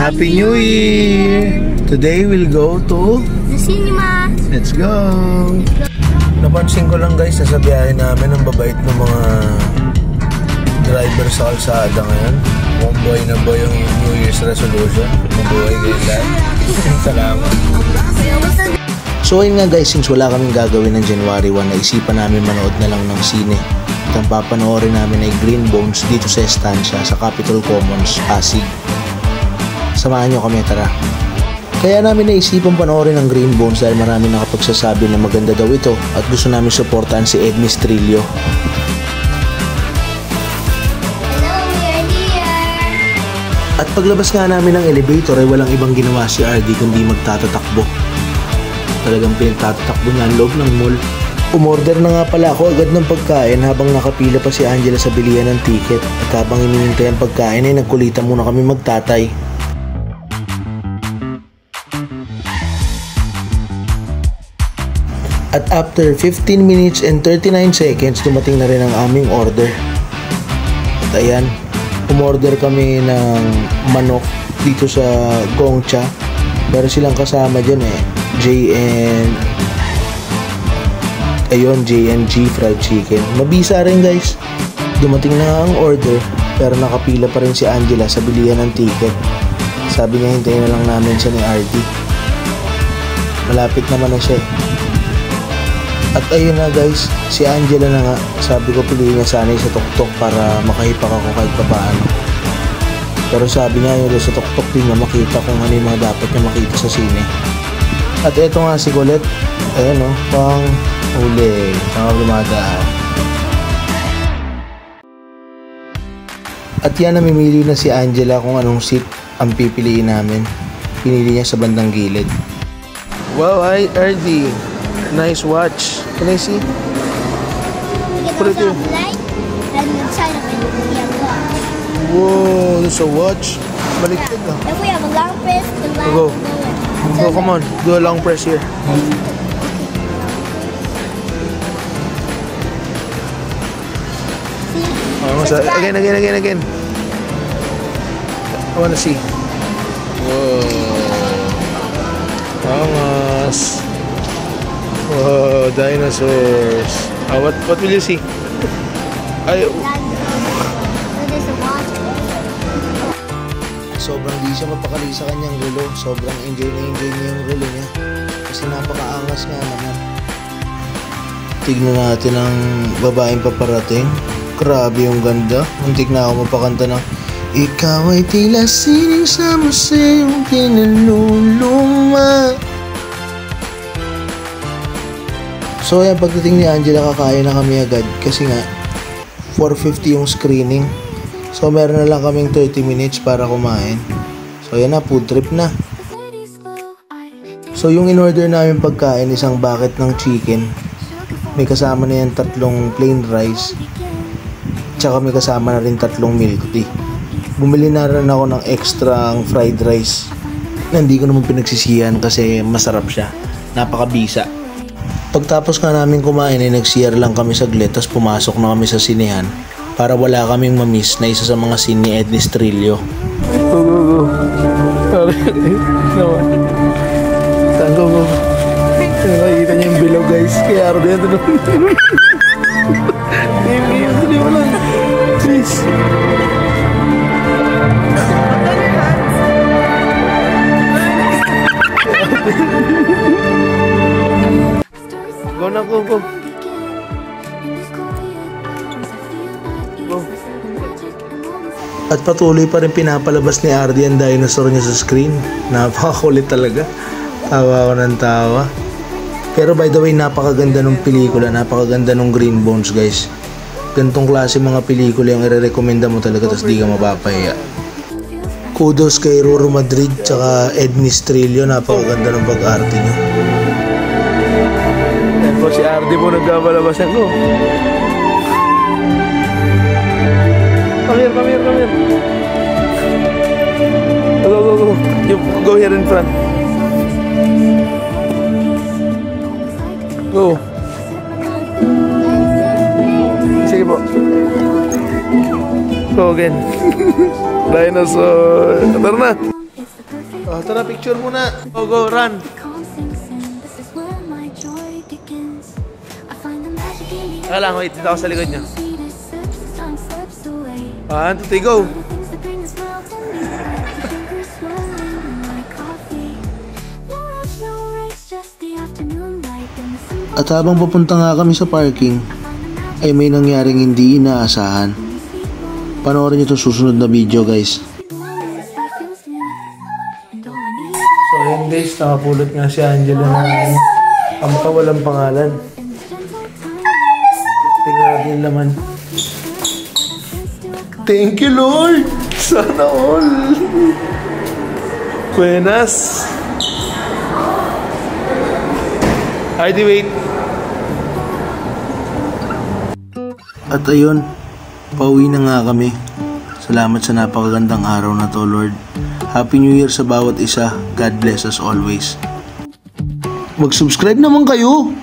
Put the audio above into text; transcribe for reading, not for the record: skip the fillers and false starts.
Happy New Year! Today we'll go to the cinema. Let's go! Napansin ko lang guys, nasa biyahe namin ang babait ng mga driver sa kalsada ngayon. Mukhang buhay na buhay yung New Year's resolution. Mabuhay kayo lahat. Salamat. So ayun nga guys, since wala kaming gagawin ng January 1, naisipan namin manood na lang ng sine. At ang papanoorin namin ay Green Bones dito sa estansya sa Capitol Commons, Pasig. Samahan nyo kami, tara. Kaya namin naisipan panoorin ng Green Bones dahil marami nakapagsasabi na maganda daw ito at gusto namin suportahan si Ednis Trillo. At paglabas nga namin ng elevator ay walang ibang ginawa si RD kundi magtatatakbo. Talagang pinagtatatakbo niya ang loob ng mall. Umorder na nga pala ako agad ng pagkain habang nakapila pa si Angela sa bilihan ng ticket. At habang inihintay ang pagkain ay nagkulitan muna kami magtatay. At after 15 minutes and 39 seconds, dumating na rin ang aming order. At ayan, umorder kami ng manok dito sa Gongcha. Pero silang kasama dyan JNG fried chicken. Mabisa rin guys. Dumating na ang order pero nakapila pa rin si Angela sa bilihan ng ticket. Sabi niya hintayin na lang namin siya ni RD. Malapit naman na siya. At ayun na guys, si Angela na nga. Sabi ko piliin niya sana sa tuktok para makahipak ako kahit papaano. Pero sabi niya yun sa tuktok din niya makita kung ano yung mga dapat niya makita sa sine. At eto nga si Colette. Ayan o, pang uli. Saan ka lumadaan. At yan, namimili na si Angela kung anong seat ang pipiliin namin. Pinili niya sa bandang gilid. Wow, RD. Nice watch. Can I see? Put it light and inside of it we have watch. Whoa, there's a watch. Baliktad na. If we have a long press, the light Go. will go in. Go, come on. Do a long press here. Again. I wanna see. Whoa. Angas. Whoa, dinosaurs. What will you see? Sobrang di siya mapakali sa kanyang relo. Sobrang enjoy niya yung relo niya. Kasi napakaangas nga naman. Tignan natin ang babaeng paparating. Grabe yung ganda. Muntik na ako mapakanta ng ikaw ay tila sining sa museong kinaluluma. So ayan, pagdating ni Angela kakain na kami agad. Kasi nga 4:50 yung screening. So meron na lang kaming 30 minutes para kumain. So ayan na, food trip na. So yung in-order namin pagkain, isang bucket ng chicken. May kasama na yan 3 plain rice. Tsaka may kasama na rin 3 milk tea. Bumili na rin ako ng extra fried rice. Hindi ko naman pinagsisihan kasi masarap siya. Napakabisa. Pagtapos nga namin kumain ay nag-CR lang kami saglit. Tapos pumasok na kami sa sinehan. Para wala kaming mamiss na isa sa mga scene ni Ednis Trillo. Go. Go. Nakikita niya yung bilog guys. Kaya araw yan ito. Hindi mo lang. Please. Go na, go. Go. At patuloy pa rin pinapalabas ni RD ang dinosaur niya sa screen. Napakakulit talaga. Tawa ako ng tawa. Pero by the way, napakaganda ng pelikula. Napakaganda ng Green Bones guys. Gantong klase mga pelikula yung i-recommenda mo talaga tapos di ka mapapahiya. Kudos kay Roro Madrid tsaka Ednis Trillo. Napakaganda ng pag-arte niyo. Yan po si RD po nagkapalabasan ko. Come here. Go. You go here in front. Go. Sige po. Go again. Dinosaur. Tara na. Oh, tara, picture muna. Go, run. Lang, wait. Dito ako sa likod niya. 1, 2, 3, go. At habang papunta nga kami sa parking, ay may nangyaring hindi inaasahan. Panoorin niyo itong susunod na video, guys. So ayun guys, nakapulot nga si Angelo ng walang pangalan. Tingnan natin yung laman. Thank you, Lord! Sana all! Buenas! ID, wait! At ayun, pauwi na nga kami. Salamat sa napakagandang araw na to, Lord. Happy New Year sa bawat isa. God bless us always. Mag-subscribe naman kayo!